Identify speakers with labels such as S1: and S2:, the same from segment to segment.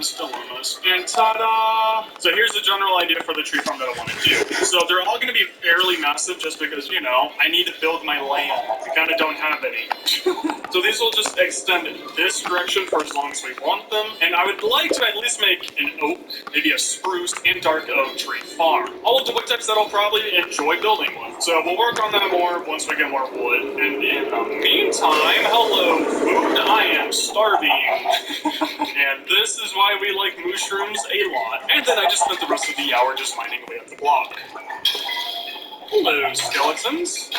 S1: Still almost. And ta-da! So here's the general idea for the tree farm that I want to do. So they're all going to be fairly massive just because, you know, I need to build my land. I kind of don't have any. So these will just extend this direction for as long as we want them. And I would like to at least make an oak, maybe a spruce, and dark oak tree farm. All of the wood types that I'll probably enjoy building with. So we'll work on that more once we get more wood. And in the meantime, hello food, I am starving. And this is why we like mushrooms a lot. And then I just spent the rest of the hour just mining away at the block. Hello, skeletons.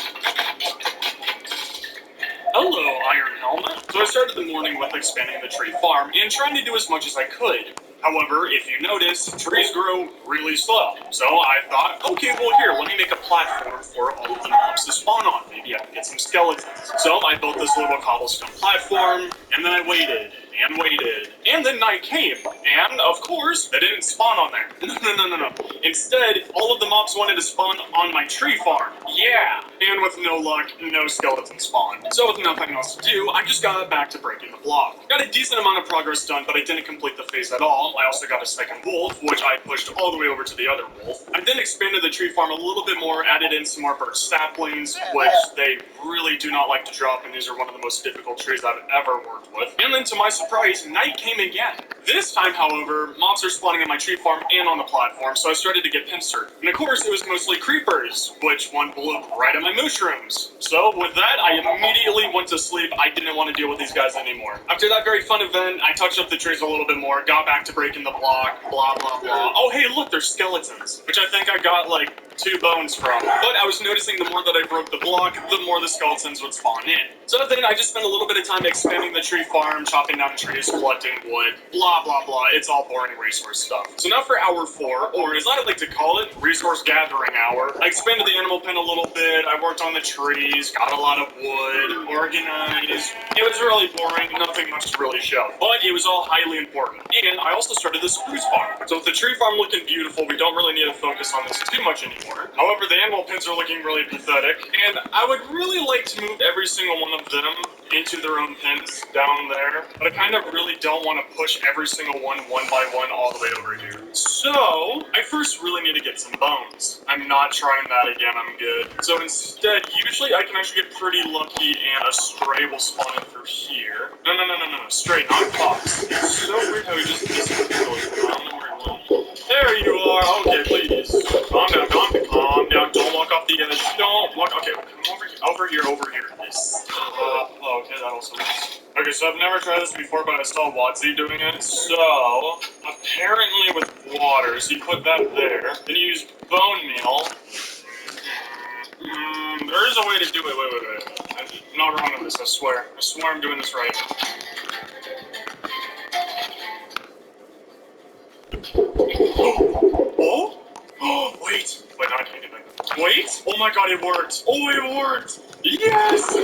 S1: Hello, Iron Helmet. So I started the morning with expanding the tree farm and trying to do as much as I could. However, if you notice, trees grow really slow. So I thought, okay, well here, let me make a platform for all of the mobs to spawn on. Maybe I can get some skeletons. So I built this little cobblestone platform, and then I waited, and waited, and then night came. And, of course, they didn't spawn on there. No. Instead, all of the mobs wanted to spawn on my tree farm. Yeah! And with no luck, no skeletons spawned. So with nothing else to do, I just got back to breaking the block. Got a decent amount of progress done, but I didn't complete the phase at all. I also got a second wolf, which I pushed all the way over to the other wolf. I then expanded the tree farm a little bit more, added in some more birch saplings, which they really do not like to drop, and these are one of the most difficult trees I've ever worked with. And then to my surprise, night came again. This time, however, mobs are spawning on my tree farm and on the platform, so I started to get pincered. And of course, it was mostly creepers, which one blew up right at my mushrooms. So with that, I immediately went to sleep. I didn't want to deal with these guys anymore. After that very fun event, I touched up the trees a little bit more, got back to breaking the block, blah, blah, blah. Oh, hey, look, there's skeletons, which I think I got, like, 2 bones from. But I was noticing the more that I broke the block, the more the skeletons would spawn in. So then I just spent a little bit of time expanding the tree farm, chopping down trees, collecting wood, blah, blah, blah. It's all boring resource stuff. So now for hour 4, or as I like to call it, resource gathering hour. I expanded the animal pen a little bit, I worked on the trees, got a lot of wood, organized. It was really boring, nothing much to really show. But it was all highly important. And I also started the spruce farm. So with the tree farm looking beautiful, we don't really need to focus on this too much anymore. However, the animal pens are looking really pathetic, and I would really like to move every single one of them into their own pens down there, but I kind of really don't want to push every single one by one all the way over here. So, I first really need to get some bones. I'm not trying that again, I'm good. So instead, usually I can actually get pretty lucky and a stray will spawn in through here. No, stray, not fox. It's so weird how he just disappeared. I don't know where he went. There you are, okay, please. Calm down, don't walk off the edge. Don't walk, okay, come over here. Stop. Oh, okay, that also works. Okay, so I've never tried this before, but I saw Watsy doing it. So, apparently with water, so you put that there, then you use bone meal. There is a way to do it, wait. I'm not wrong on this, I swear I'm doing this right. Oh, wait, no, I can't do that. Wait, oh my god, it worked. Oh, it worked. Yes!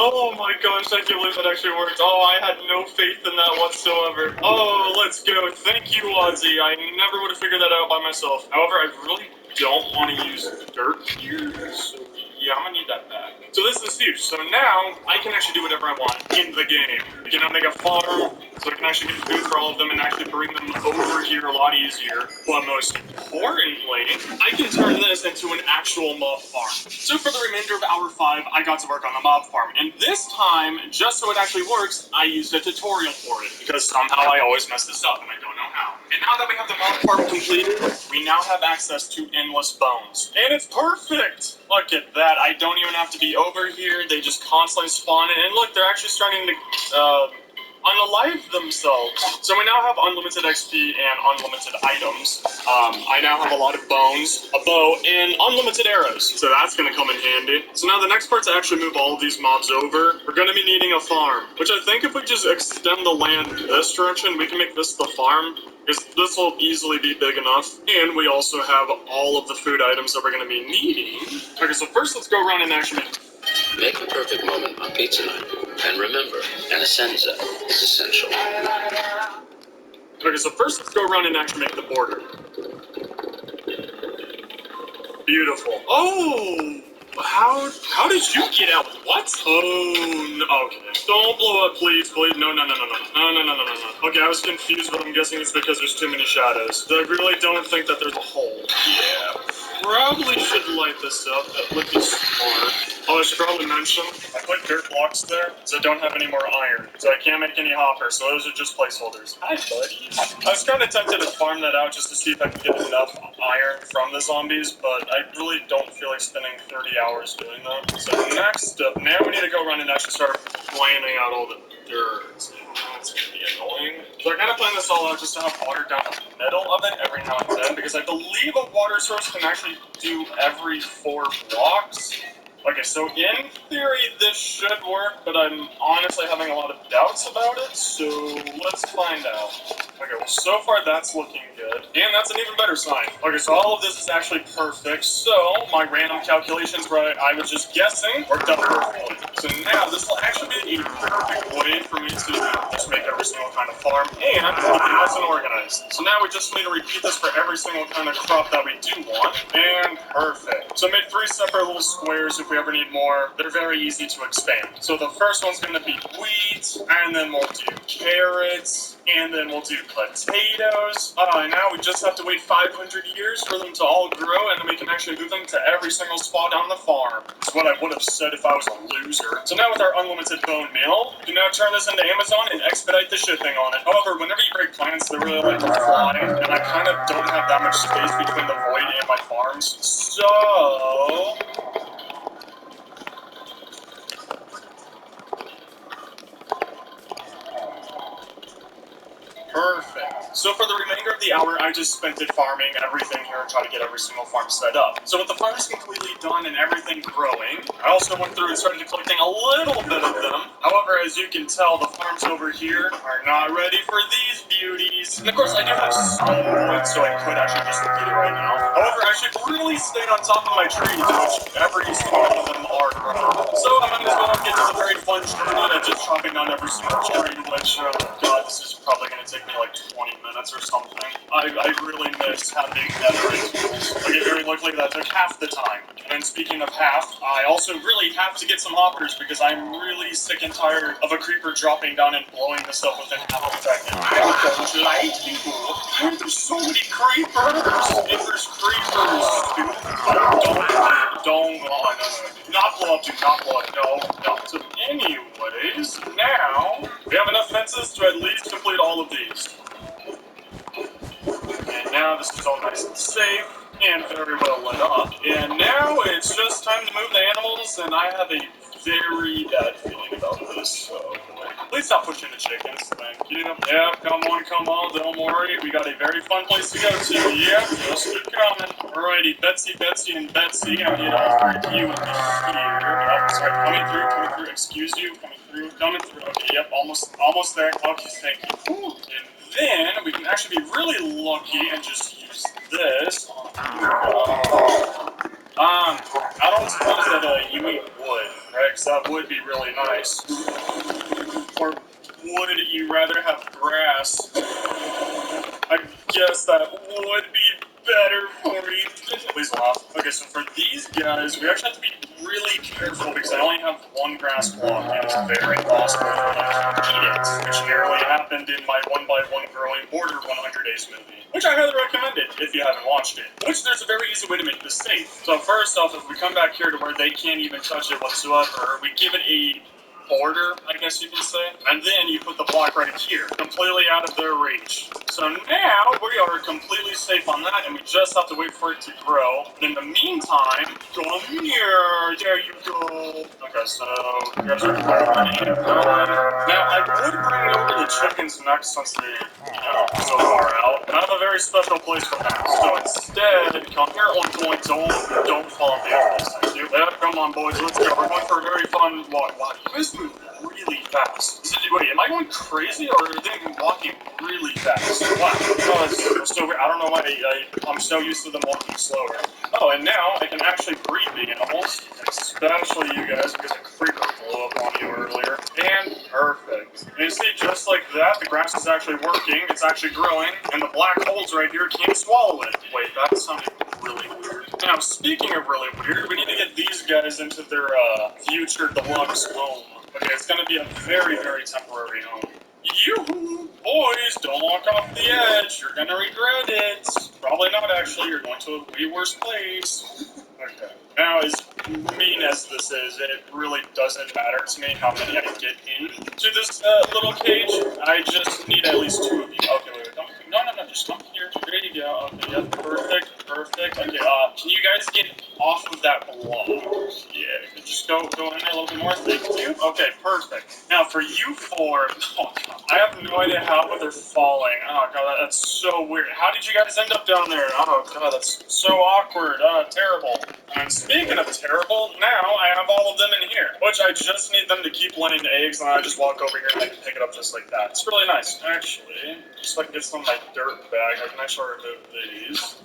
S1: Oh my gosh, I can't believe that actually worked. Oh, I had no faith in that whatsoever. Oh, let's go. Thank you, Ozzy. I never would have figured that out by myself. However, I really don't want to use dirt here, so yeah, I'm gonna need that back. So this is huge. So now, I can actually do whatever I want in the game. I can now make a farm, so I can actually get food for all of them and actually bring them over here a lot easier. But most importantly, I can turn this into an actual mob farm. So for the remainder of hour 5, I got to work on the mob farm. And this time, just so it actually works, I used a tutorial for it. Because somehow I always mess this up and I don't know how. And now that we have the mob farm completed, we now have access to endless bones. And it's perfect! Look at that, I don't even have to be over here, they just constantly spawn in. And look, they're actually starting to, unalive themselves. So we now have unlimited XP and unlimited items. I now have a lot of bones, a bow, and unlimited arrows. So that's gonna come in handy. So now the next part to actually move all of these mobs over, we're gonna be needing a farm. Which I think if we just extend the land this direction, we can make this the farm. Because this will easily be big enough. And we also have all of the food items that we're gonna be needing. Okay, so first let's go around and actually
S2: make the perfect moment on pizza night. And remember, an Essenza is essential.
S1: Okay, so first let's go around and actually make the border. Beautiful. Oh! How did you get out? What? Oh, no, okay. Don't blow up, please, please. No. Okay, I was confused, but I'm guessing it's because there's too many shadows. I really don't think that there's a hole. Yeah. Probably should light this up. That would be smart. Oh, I should probably mention, I put dirt blocks there, so I don't have any more iron. So I can't make any hoppers, so those are just placeholders. Hi, buddy. I was kind of tempted to farm that out just to see if I could get enough iron from the zombies, but I really don't feel like spending 30 hours doing that. So next up, now we need to go around and actually start planning out all the dirt. That's gonna be annoying. So I kind of plan this all out just to have water down the middle of it every now and then, because I believe a water source can actually do every 4 blocks. Okay, so in theory this should work, but I'm honestly having a lot of doubts about it, so let's find out. Okay, well so far that's looking good, and that's an even better sign. Okay, so all of this is actually perfect, so my random calculations where I was just guessing worked out perfectly. So now this will actually be a perfect way for me to just make every single kind of farm, and keep it nice and organized. So now we just need to repeat this for every single kind of crop that we do want, and perfect. So I made 3 separate little squares if we ever need more. They're very easy to expand. So the first one's going to be wheat, and then we'll do carrots, and then we'll do potatoes. And now we just have to wait 500 years for them to all grow, and then we can actually move them to every single spot on the farm. That's what I would have said if I was a loser. So now with our unlimited bone meal, we can now turn this into Amazon and expedite the shipping on it. However, whenever you break plants, they really like to fly, and I kind of don't have that much space between the void and my farms. So perfect. So for the remainder of the hour, I just spent it farming everything here and trying to get every single farm set up. So with the farm is completely done and everything growing, I also went through and started collecting a little bit of them. However, as you can tell, the farms over here are not ready for these beauties. And of course, I do have some wood, so I could actually just repeat it right now. However, I should really stay on top of my trees, which every single one of them are grown. So I might as well get to the very fun journey of just chopping down every single tree, which, oh god, this is probably going to take me like 20 minutes or something. I really miss having netherite tools. Okay, very luckily that took half the time. And speaking of half, I also really have to get some hoppers because I'm really sick and tired of a creeper dropping down and blowing this up within half a second. I don't like people. There's so many creepers. If there's creepers, dude, oh, no. Not blow up, dude, not blow up, no. So anyways, now we have enough fences to at least complete all of these. And now this is all nice and safe and very well lit up. And now it's just time to move the animals, and I have a very bad feeling about this, so please stop pushing the chickens, thank you. Yeah, come on, don't worry, we got a very fun place to go to. Yeah, just keep coming. Alrighty, Betsy, and Betsy, I need all 3 of you in here. Oh, sorry, coming through, excuse you, coming through, okay, yep, almost there, okay, thank you. Whew. And then we can actually be really lucky and just use this. I don't suppose that you eat wood, right? Because that would be really nice. Or would you rather have grass? I guess that would be better for you. Please laugh. Okay, so for these guys, we actually have to be really careful because I only have 1 grass block, and it's very possible for them to eat it, which nearly happened in my 1x1 growing border 100 days movie, which I highly recommend it if you haven't watched it. Which there's a very easy way to make this safe. So first off, if we come back here to where they can't even touch it whatsoever, we give it a border, I guess you can say, and then you put the block right here, completely out of their reach. So now we are completely safe on that, and we just have to wait for it to grow. And in the meantime, come here, there you go. Okay, so you guys are growing and growing. Now I would bring over the chickens next since they, so far out, but I have a very special place for them. So instead, come here, don't fall in the apples, thank you. Yeah, come on boys, let's go. We're going for a very fun walk. Wow, you guys move really fast. Wait, am I going crazy or are they walking really fast? Wow, I don't know why I'm so used to them walking slower. Oh, and now I can actually breed the animals, especially you guys because a creeper blew up on you earlier. And perfect. And you see, just like that, the grass is actually working, it's actually growing, and the black holes right here can't swallow it. Wait, that sounded really weird. Now, speaking of really weird, we need to get these guys into their future deluxe home. Okay, it's gonna be a very, very temporary home. Yoo-hoo! Boys, don't walk off the edge. You're gonna regret it. Probably not, actually. You're going to a way worse place. Okay. Now, as mean as this is, it really doesn't matter to me how many I get into this little cage. I just need at least 2 of you. Okay, wait, don't. No, just come here. There you go. Okay, yep, perfect. Okay, can you guys get off of that block? Yeah, just go in there a little bit more. Thank you. Okay, perfect. Now, for you 4, oh, God, I have no idea how, but they're falling. Oh, God, that's so weird. How did you guys end up down there? Oh, God, that's so awkward. Terrible. And speaking of terrible, now I have all of them in here, which I just need them to keep laying eggs, and I just walk over here and I can pick it up just like that. It's really nice. Actually, just so I can get some of my dirt bag, I can actually remove these.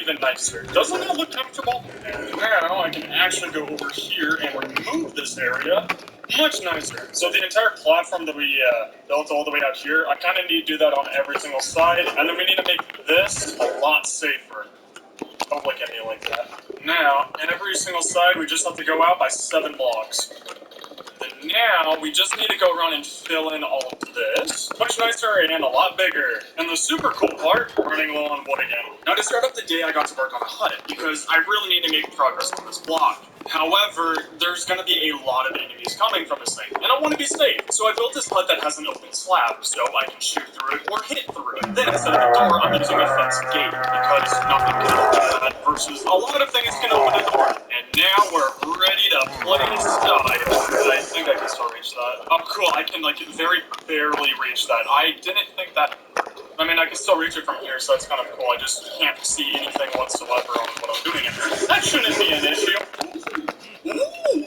S1: Even nicer. Doesn't that look comfortable? And now I can actually go over here and remove this area. Much nicer. So the entire platform that we built all the way out here, I kind of need to do that on every single side, and then we need to make this a lot safer. Don't look at me like that. Now, in every single side, we just have to go out by 7 blocks. Then now, we just need to go around and fill in all of this. Much nicer and a lot bigger. And the super cool part, running low on wood again. Now, to start up the day, I got to work on a hut, because I really need to make progress on this block. However, there's going to be a lot of enemies coming from this thing, and I want to be safe. So I built this hut that has an open slab, so I can shoot through it or hit through it. Then instead of a door, I'm using a fenced gate, because nothing can open that, versus a lot of things can open a door. And now we're ready to play style. I think I can still reach that. Oh, cool, I can, like, very barely reach that. I didn't think that... I mean, I can still reach it from here, so that's kind of cool. I just can't see anything whatsoever on what I'm doing in here. That shouldn't be an issue. Ooh,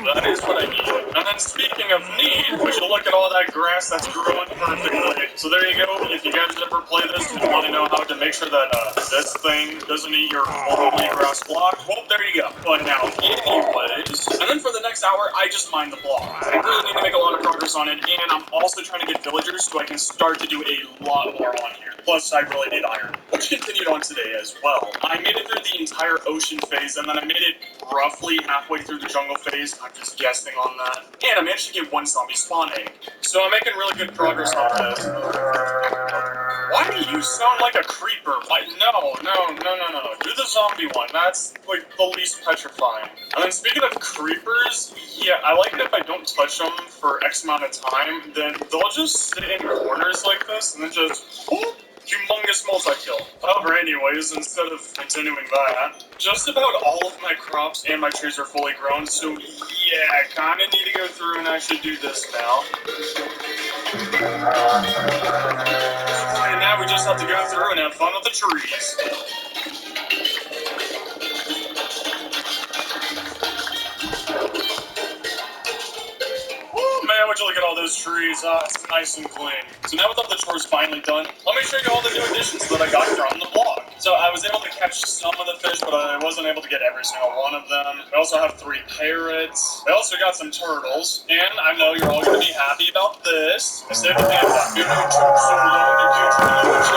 S1: that is what I need. And then speaking of need, we should look at all that grass that's growing perfectly. So there you go. If you guys ever play this and you want to know how to make sure that this thing doesn't eat your lovely grass block, well, there you go. But now, anyways, and then for the next hour, I just mine the block. I really need to make a lot of progress on it, and I'm also trying to get villagers so I can start to do a lot more on here. Plus, I really need iron, which continued on today as well. I made it through the entire ocean phase, and then I made it roughly halfway through the jungle phase. I'm just guessing on that. And I managed to get 1 zombie spawn egg. So I'm making really good progress on this. Why do you sound like a creeper? Like, no. Do the zombie one. That's, like, the least petrifying. And then speaking of creepers, yeah, I like it if I don't touch them for X amount of time, then they'll just sit in corners like this, and then just, whoop, humongous multi-kill. However, anyways, instead of continuing that, just about all of my crops and my trees are fully grown, so yeah, I kinda need to go through and actually do this now. And now we just have to go through and have fun with the trees. Oh man, would you look at all those trees? It's nice and clean. So now with all the chores finally done, let me show you all the new additions that I got from the block. So I was able to catch some of the fish, but I wasn't able to get every single one of them. I also have 3 parrots. I also got some turtles. And I know you're all going to be happy about this. I saved the panda. You know, so long to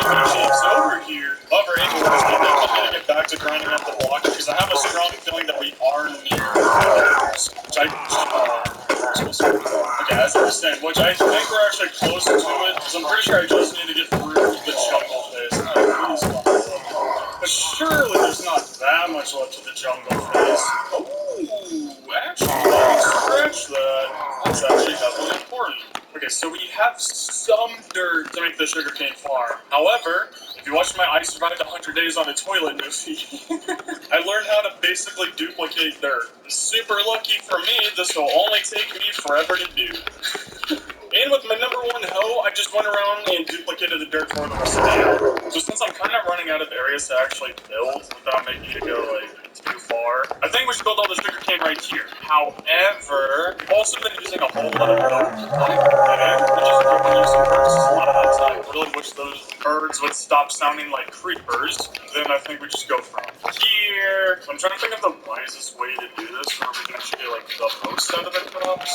S1: get chips over here. However, anyways, I'm going to get back to grinding up the block because I have a strong feeling that we are near those, which okay, as I was saying, which I think we're actually close to it, because I'm pretty sure I just need to get through the jungle phase. But surely there's not that much left to the jungle phase. Ooh, actually, scratch that. That's actually heavily important. Okay, so we have some dirt to make the sugarcane farm. However, if you watch my I Survived 100 Days on a Toilet movie, I learned how to basically duplicate dirt. Super lucky for me, this will only take me forever to do. And with my #1 hoe, I just went around and duplicated the dirt for the rest of the hour. So since I'm kind of running out of areas to actually build without making it go, like, too far, I think we should build all the sugarcane right here. However, I've also been using a whole lot of rope. I just been using birds a lot of that time. I really wish those birds would stop sounding like creepers. Then I think we just go from here. I'm trying to think of the wisest way to do this, where we can actually get, like, the most out of the crops.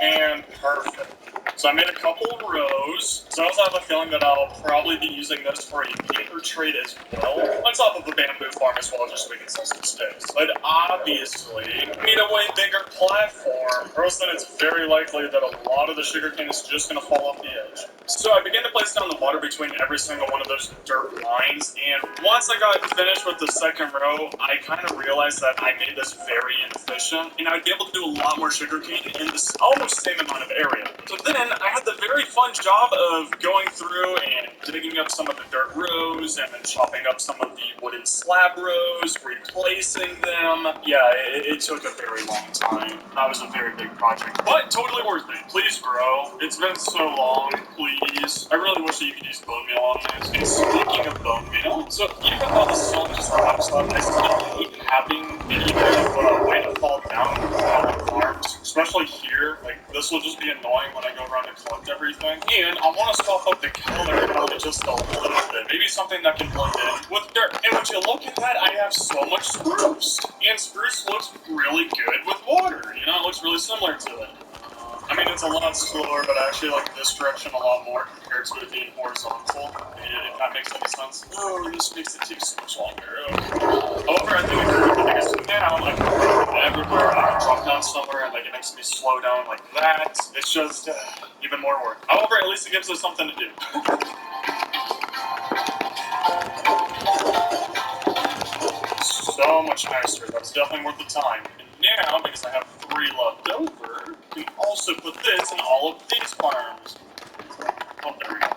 S1: And perfect. So I made a couple rows. So I also have a feeling that I'll probably be using this for a paper trade as well. On top of the bamboo farm as well, just so we can sell some sticks. But obviously, need a way bigger platform, or else then it's very likely that a lot of the sugarcane is just going to fall off the edge. So I began to place down the water between every single one of those dirt lines, and once I got finished with the second row, I kind of realized that I made this very inefficient, and I'd be able to do a lot more sugarcane in this almost same amount of area. So then I had the very fun job of going through and digging up some of the dirt rows, and then chopping up some of the wooden slab rows, replacing them. Yeah, it took a very long time. That was a very big project, but totally worth it. Please grow. It's been so long, please. I really wish that you could use bone meal on this. And speaking of bone meal, so even though this is only just a house lot, I still hate having any kind of way to fall down on farms, especially here. Like, this will just be annoying when I go around and collect everything. And I want to soften up the color palette just a little bit. Maybe something that can blend in with dirt. And when you look at that, I have so much spruce. And spruce looks really good with water. You know, it looks really similar to it. I mean, it's a lot slower, but I actually like this direction a lot more compared to it being horizontal. If that makes any sense. Oh, this makes it take so much longer. Okay. However, I think the thing is now, I can go everywhere, I can drop down somewhere, and like it makes me slow down like that. It's just even more work. However, at least it gives us something to do. So much nicer. That's definitely worth the time. And now, because I have 3 left over, we can also put this in all of these farms. Oh, there we go.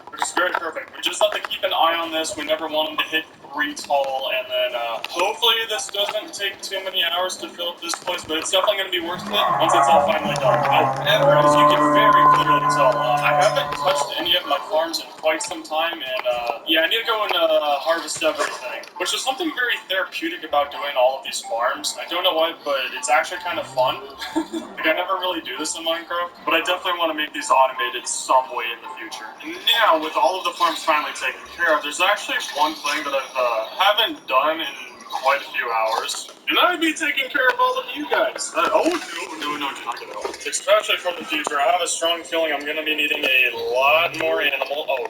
S1: Which is very perfect. We just have to keep an eye on this. We never want them to hit 3 tall, and then hopefully this doesn't take too many hours to fill up this place, but it's definitely going to be worth it once it's all finally done. However, as you can very clearly tell, I haven't touched any of my farms in quite some time, and yeah, I need to go and harvest everything, which is something very therapeutic about doing all of these farms. I don't know what, but it's actually kind of fun. Like, I never really do this in Minecraft, but I definitely want to make these automated some way in the future. And now, with all of the farms finally taken care of, there's actually one thing that I haven't done in quite a few hours, and I'd be taking care of all of you guys. No, not gonna help. Especially for the future, I have a strong feeling I'm gonna be needing a lot more animal. Oh,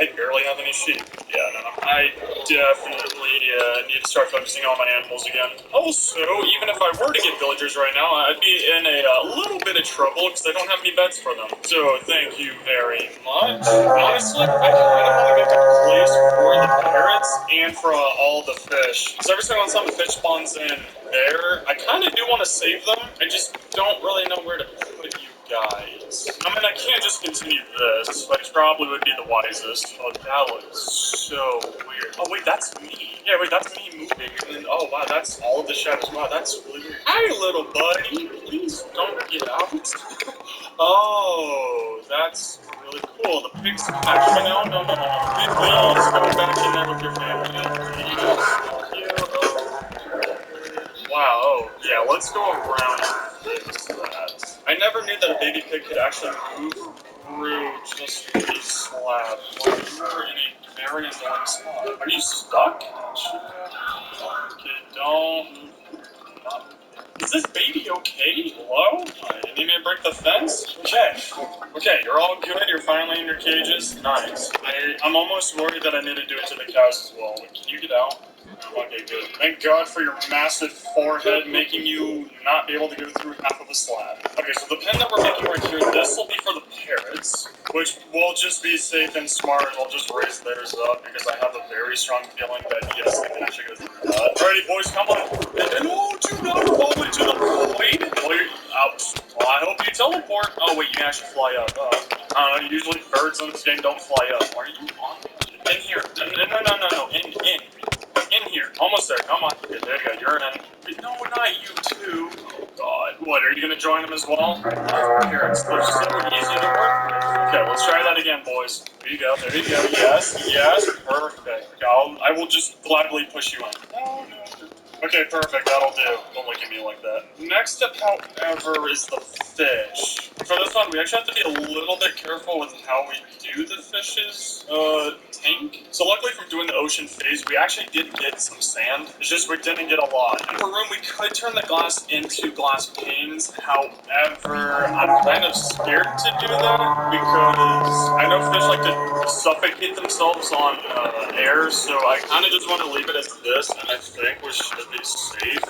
S1: I barely have any sheep. Yeah, no, I definitely need to start focusing on my animals again. Also, even if I were to get villagers right now, I'd be in a little bit of trouble because I don't have any beds for them. So thank you very much. Honestly, I kind of want to make a place for the parrots and for all the fish. So every single time the fish spawns in there, I kind of do want to save them. I just don't really know where to put you guys. I mean, I can't just continue this, which probably would be the wisest. Oh, that was so weird. Oh, wait, that's me. Yeah, wait, that's me moving. And then, oh, wow, that's all of the shadows. Wow, that's really weird. Hi, little buddy. Please don't get out. Oh, that's really cool. The pigs actually, no. Please go back in there with your family. Please. Thank you. Oh. Wow, oh, yeah, let's go around and fix that. I never knew that a baby pig could actually move through just a slab. Well, you are in a very annoying spot. Are you stuck? Okay, don't move. Is this baby okay? Hello? You need me to break the fence? Okay, you're all good. You're finally in your cages. Nice. I'm almost worried that I need to do it to the cows as well. Can you get out? Okay, good. Thank God for your massive forehead making you not be able to go through half of a slab. Okay, so the pen that we're making right here, this will be for the parrots, which will just be safe and smart. I'll just raise theirs up because I have a very strong feeling that, yes, they can actually go through that. Alrighty, boys, come on. And no, do not fall into the void. Well, you're out. Well, I hope you teleport. Oh, wait, you can actually fly up. I don't know, usually birds in this game don't fly up. Are you on? In here. No. In here. Almost there. Come on. Okay, there you go. You're in. No, not you too. Oh, God. What, are you going to join them as well? Carrots. They're so easy to work with. Okay, let's try that again, boys. There you go. Yes. Perfect. I will just gladly push you in. No. Okay, perfect. That'll do. Don't look at me like that. Next up, however, is the fish. For this one, we actually have to be a little bit careful with how we do the fish's tank. So luckily from doing the ocean phase, we actually did get some sand. It's just we didn't get a lot. In the room, we could turn the glass into glass panes. However, I'm kind of scared to do that because I know fish like to suffocate themselves on air, so I kind of just want to leave it as this, and I think we should be safe.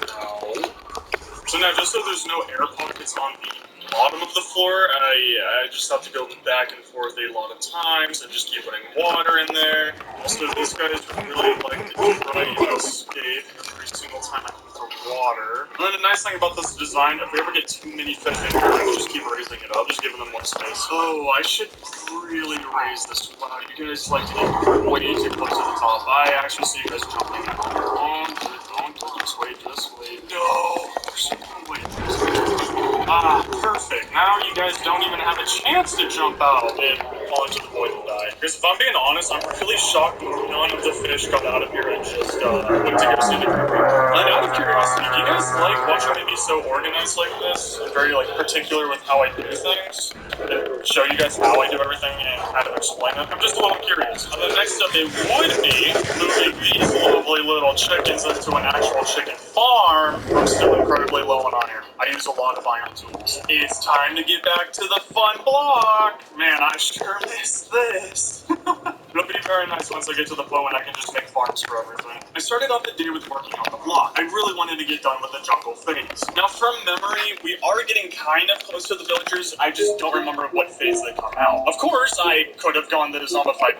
S1: No. So now, just so there's no air pockets on the bottom of the floor, I just have to go back and forth a lot of times and just keep putting water in there. Also, these guys really like to try and escape every single time I put water. And then the nice thing about this design, if we ever get too many fish in here, I can just keep raising it up, just giving them more space. Oh, I should really raise this. Wow, you guys like to get way too close to the top. I actually see you guys jumping on. Just wait, just wait. No! Wait. Ah, perfect. Now you guys don't even have a chance to jump out and fall into the void and die. Because if I'm being honest, I'm really shocked none of the fish got out of here and just went to go see the creeper. And out of curiosity, do you guys like watching me be so organized like this? And very like particular with how I do things? And show you guys how I do everything and kind of explain it? I'm just a little curious. And the next step it would be moving these lovely little chickens into an actual chicken farm. I'm still incredibly low on iron. I use a lot of iron tools. It's time to get back to the fun block. Man, I sure miss this. It'll be very nice once I get to the point when I can just make farms for everything. I started off the day with working on the block. I really wanted to get done with the jungle phase. Now, from memory, we are getting kind of close to the villagers. I just don't remember what phase they come out. Of course, I could have gone the zombified.